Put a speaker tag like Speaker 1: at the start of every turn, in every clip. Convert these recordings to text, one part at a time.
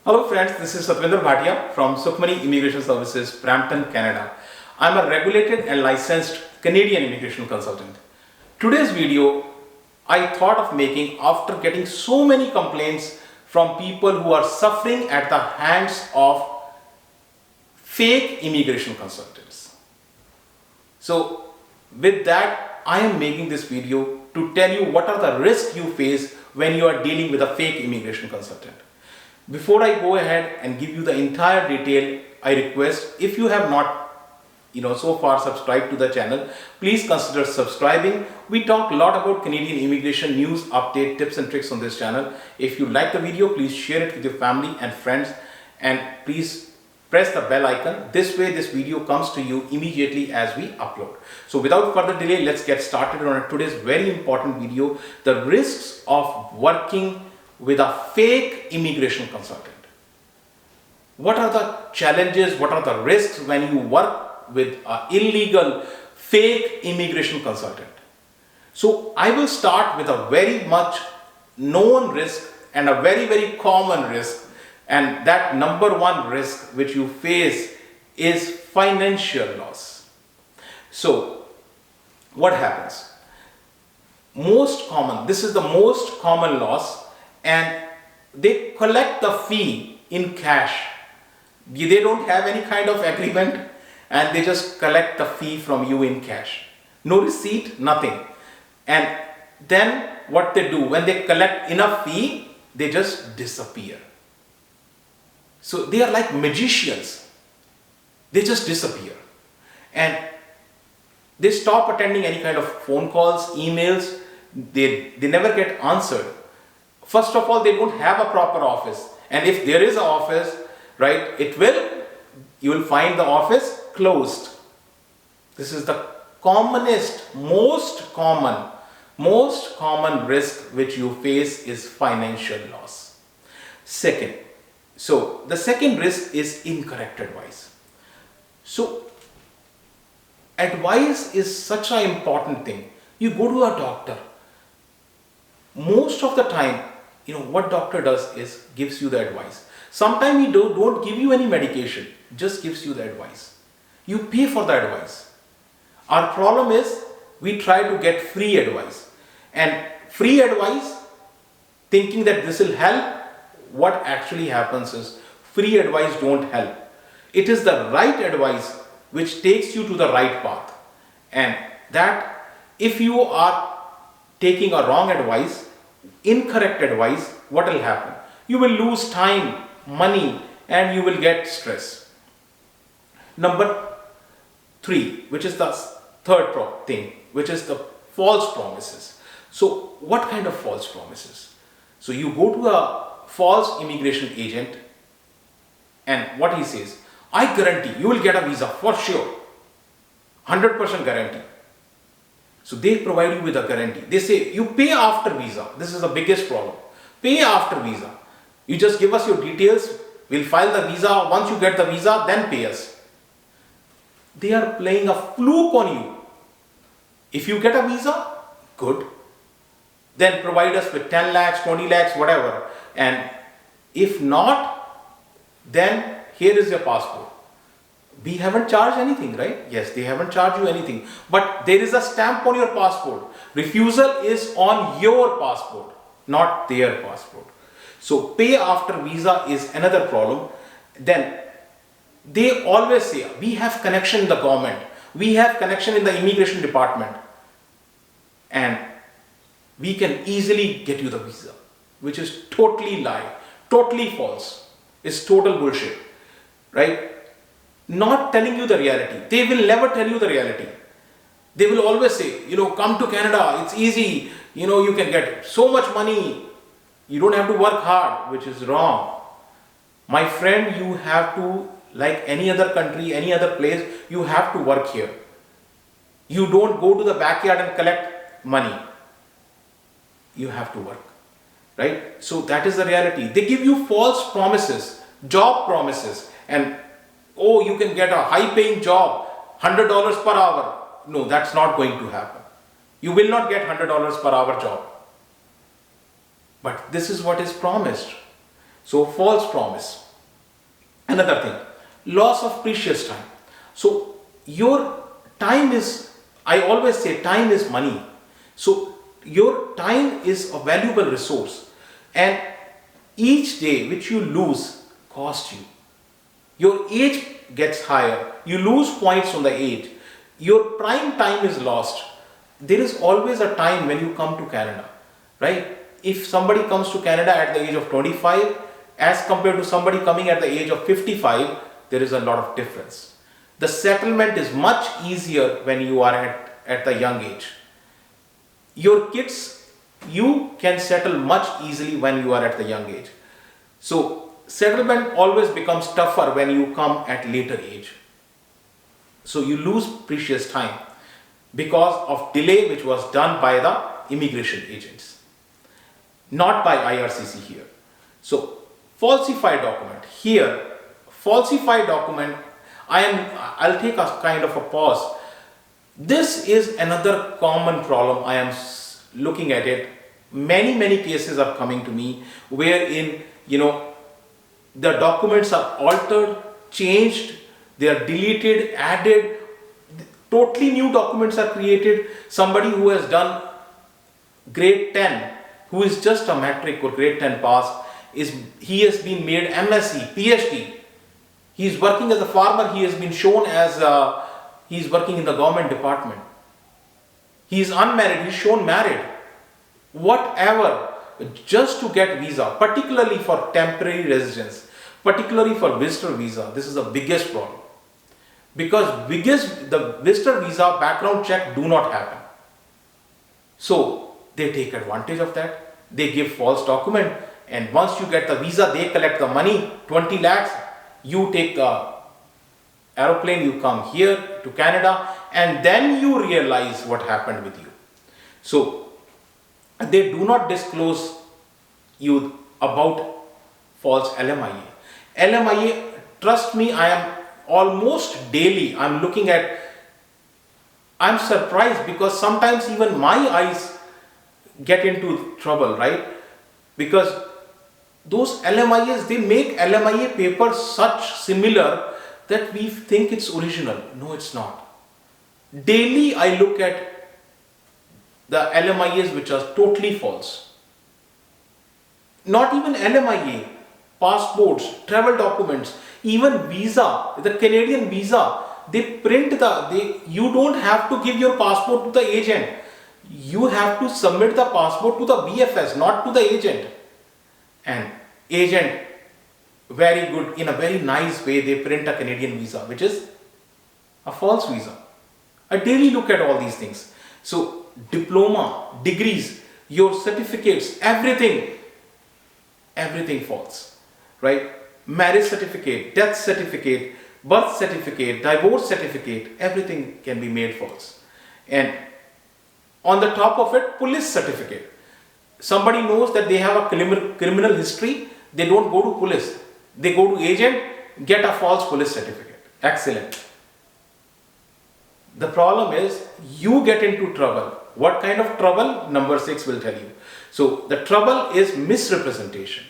Speaker 1: Hello friends, this is Satvinder Bhatia from Sukhmani Immigration Services, Brampton, Canada. I am a regulated and licensed Canadian immigration consultant. Today's video I thought of making after getting so many complaints from people who are suffering at the hands of fake immigration consultants. So with that, I am making this video to tell you what are the risks you face when you are dealing with a fake immigration consultant. Before I go ahead and give you the entire detail, I request if you have not so far subscribed to the channel, please consider subscribing. We talk a lot about Canadian immigration news, update, tips and tricks on this channel. If you like the video, please share it with your family and friends, and please press the bell icon. This way this video comes to you immediately as we upload. So without further delay, let's get started on today's very important video, the risks of working with a fake immigration consultant. What are the challenges, what are the risks when you work with an illegal fake immigration consultant? So I will start with a very much known risk and a very common risk, and that number one risk which you face is financial loss. So what happens? This is the most common loss, and they collect the fee in cash. They don't have any kind of agreement and they just collect the fee from you in cash. No receipt, nothing. And then what they do, when they collect enough fee, they just disappear. So they are like magicians. They just disappear. And they stop attending any kind of phone calls, emails. They never get answered. First of all, they don't have a proper office, and if there is an office, right, you will find the office closed. This is the most common risk which you face is financial loss. The second risk is incorrect advice. So advice is such an important thing. You go to a doctor. Most of the time, what doctor does is gives you the advice. Sometimes he don't give you any medication, just gives you the advice. You pay for the advice. Our problem is we try to get free advice. And free advice, thinking that this will help, what actually happens is free advice don't help. It is the right advice which takes you to the right path. And that if you are taking a wrong advice, incorrect advice, what will happen? You will lose time, money, and you will get stress. Number 3, which is the third thing, which is the false promises. So what kind of false promises? So you go to a false immigration agent, and what he says, I guarantee you will get a visa for sure, 100% guarantee. So they provide you with a guarantee. They say you pay after visa. This is the biggest problem. Pay after visa. You just give us your details. We'll file the visa. Once you get the visa, then pay us. They are playing a fluke on you. If you get a visa, good. Then provide us with 10 lakhs, 20 lakhs, whatever. And if not, then here is your passport. We haven't charged anything, right? Yes, they haven't charged you anything. But there is a stamp on your passport. Refusal is on your passport, not their passport. So pay after visa is another problem. Then they always say, we have connection in the government. We have connection in the immigration department. And we can easily get you the visa, which is totally lie, totally false. It's total bullshit, right? Not telling you the reality. They will never tell you the reality. They will always say, come to Canada, it's easy, you can get so much money, you don't have to work hard, which is wrong. My friend, you have to, like any other country, any other place, you have to work here. You don't go to the backyard and collect money. You have to work, right? So that is the reality. They give you false promises, job promises, and you can get a high-paying job, $100 per hour. No, that's not going to happen. You will not get $100 per hour job. But this is what is promised. So false promise. Another thing, loss of precious time. So your time is, I always say time is money. So your time is a valuable resource, and each day which you lose costs you. Your age gets higher, you lose points on the age, your prime time is lost. There is always a time when you come to Canada, right? If somebody comes to Canada at the age of 25 as compared to somebody coming at the age of 55, there is a lot of difference. The settlement is much easier when you are at the young age. Your kids, you can settle much easily when you are at the young age. So settlement always becomes tougher when you come at later age. So you lose precious time because of delay which was done by the immigration agents, not by IRCC here. So falsified document. Here, falsified document, I'll take a kind of a pause. This is another common problem. I am looking at it. Many cases are coming to me wherein, the documents are altered, changed, they are deleted, added, totally new documents are created. Somebody who has done grade 10, who is just a matric or grade 10 pass, he has been made MSc, PhD. He is working as a farmer, he has been shown as he is working in the government department. He is unmarried, he is shown married. Whatever, just to get visa, particularly for temporary residence, particularly for visitor visa, this is the biggest problem. Because the visitor visa background check do not happen. So they take advantage of that. They give false document, and once you get the visa, they collect the money, 20 lakhs. You take the aeroplane, you come here to Canada, and then you realize what happened with you. So they do not disclose you about false LMIA. LMIA, trust me, I am almost daily, I'm surprised because sometimes even my eyes get into trouble, right? Because those LMIAs, they make LMIA papers such similar that we think it's original. No, it's not. Daily I look at the LMIAs which are totally false. Not even LMIA, passports, travel documents, even visa, the Canadian visa, they print you don't have to give your passport to the agent. You have to submit the passport to the BFS, not to the agent. And agent, very good, in a very nice way, they print a Canadian visa, which is a false visa. I daily look at all these things. So diploma, degrees, your certificates, everything false, right? Marriage certificate, death certificate, birth certificate, divorce certificate, everything can be made false. And on the top of it, police certificate. Somebody knows that they have a criminal history, they don't go to police. They go to agent, get a false police certificate. Excellent. The problem is, you get into trouble. What kind of trouble? Number 6 will tell you. So the trouble is misrepresentation.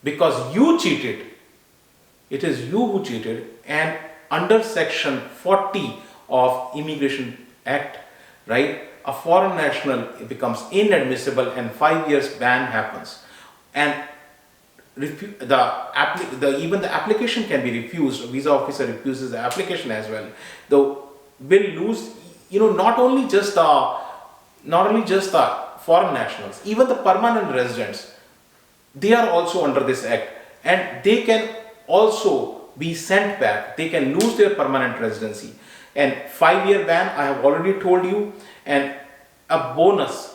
Speaker 1: Because you cheated. It is you who cheated, and under section 40 of Immigration Act, right, a foreign national becomes inadmissible and 5 years ban happens, and even the application can be refused. A visa officer refuses the application as well. Though will lose, not only just the foreign nationals, even the permanent residents, they are also under this act, and they can also be sent back. They can lose their permanent residency. And 5-year ban, I have already told you. And a bonus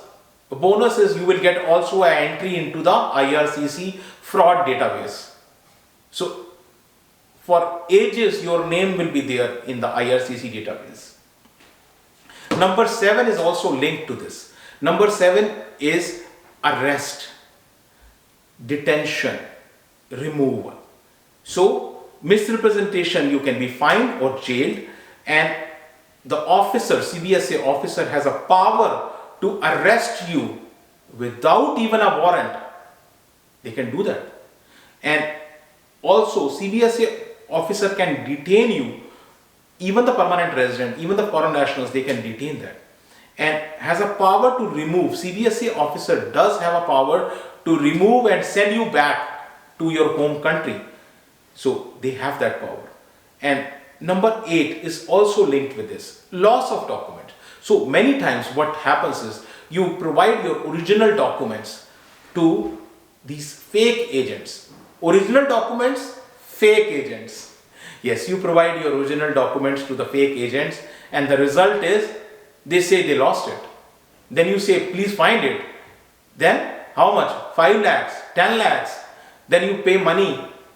Speaker 1: is you will get also an entry into the IRCC fraud database. So for ages your name will be there in the IRCC database. Number 7 is also linked to this. Number 7 is arrest, detention, removal. So misrepresentation, you can be fined or jailed, and the officer, CBSA officer, has a power to arrest you without even a warrant. They can do that. And also CBSA officer can detain you, even the permanent resident, even the foreign nationals, they can detain that. And has a power to remove, CBSA officer does have a power to remove and send you back to your home country. So they have that power. And number 8 is also linked with this, loss of document. So many times what happens is you provide your original documents to these fake agents. Original documents, fake agents. Yes, you provide your original documents to the fake agents, and the result is they say they lost it. Then you say, please find it. Then how much? 5 lakhs, 10 lakhs. Then you pay money,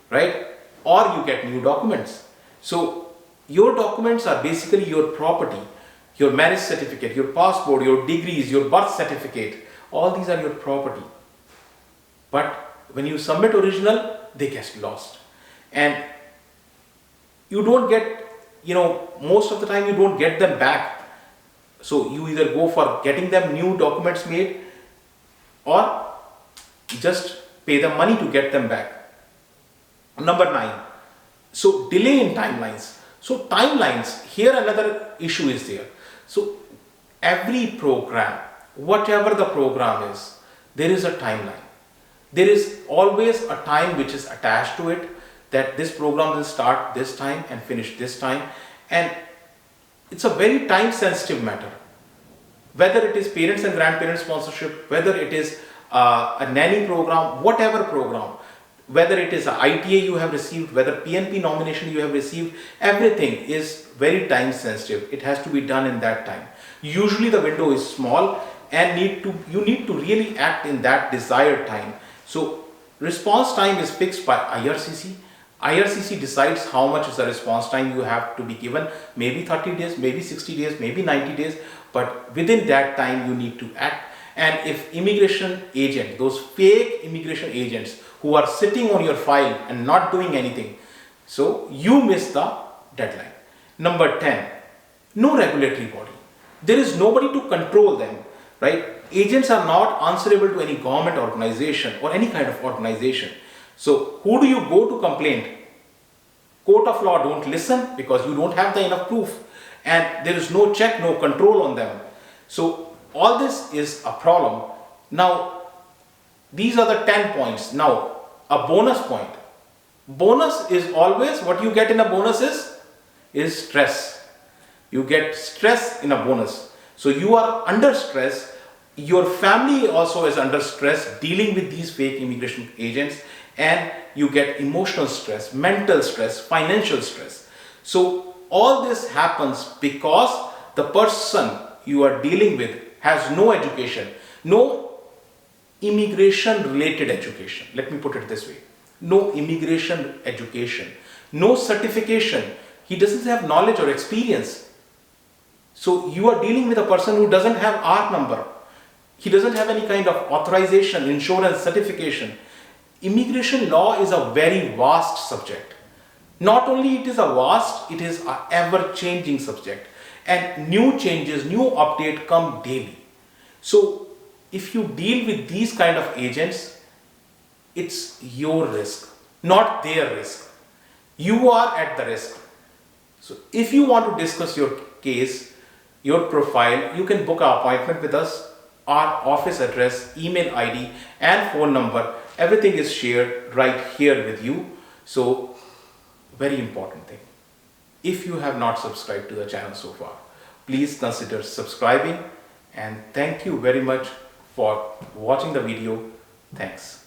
Speaker 1: right? Or you get new documents. So your documents are basically your property. Your marriage certificate, your passport, your degrees, your birth certificate, all these are your property. But when you submit original, they get lost. And you don't get, most of the time you don't get them back. So you either go for getting them new documents made or just pay them money to get them back. Number 9. So delay in timelines. So timelines, here another issue is there. So every program, whatever the program is, there is a timeline. There is always a time which is attached to it, that this program will start this time and finish this time. And it's a very time sensitive matter. Whether it is parents and grandparents sponsorship, whether it is a nanny program, whatever program, whether it is a ITA you have received, whether PNP nomination you have received, everything is very time sensitive. It has to be done in that time. Usually the window is small and you need to really act in that desired time. So response time is fixed by IRCC. IRCC decides how much is the response time you have to be given, maybe 30 days, maybe 60 days, maybe 90 days, but within that time you need to act. And if immigration agent, those fake immigration agents who are sitting on your file and not doing anything, so you miss the deadline. Number 10, no regulatory body. There is nobody to control them, right? Agents are not answerable to any government organization or any kind of organization. So who do you go to complain? Court of law don't listen because you don't have the enough proof, and there is no check, no control on them. So all this is a problem. Now these are the 10 points. Now a bonus point. Bonus is always, what you get in a bonus is stress. You get stress in a bonus. So you are under stress. Your family also is under stress dealing with these fake immigration agents, and you get emotional stress, mental stress, financial stress. So all this happens because the person you are dealing with has no education, no immigration related education. Let me put it this way. No immigration education, no certification. He doesn't have knowledge or experience. So you are dealing with a person who doesn't have R number. He doesn't have any kind of authorization, insurance, certification. Immigration law is a very vast subject. Not only it is a vast, it is an ever-changing subject. And new changes, new updates come daily. So if you deal with these kind of agents, it's your risk, not their risk. You are at the risk. So if you want to discuss your case, your profile, you can book an appointment with us. Our office address, email ID and phone number, everything is shared right here with you. So very important thing. If you have not subscribed to the channel so far, please consider subscribing, and thank you very much for watching the video. Thanks.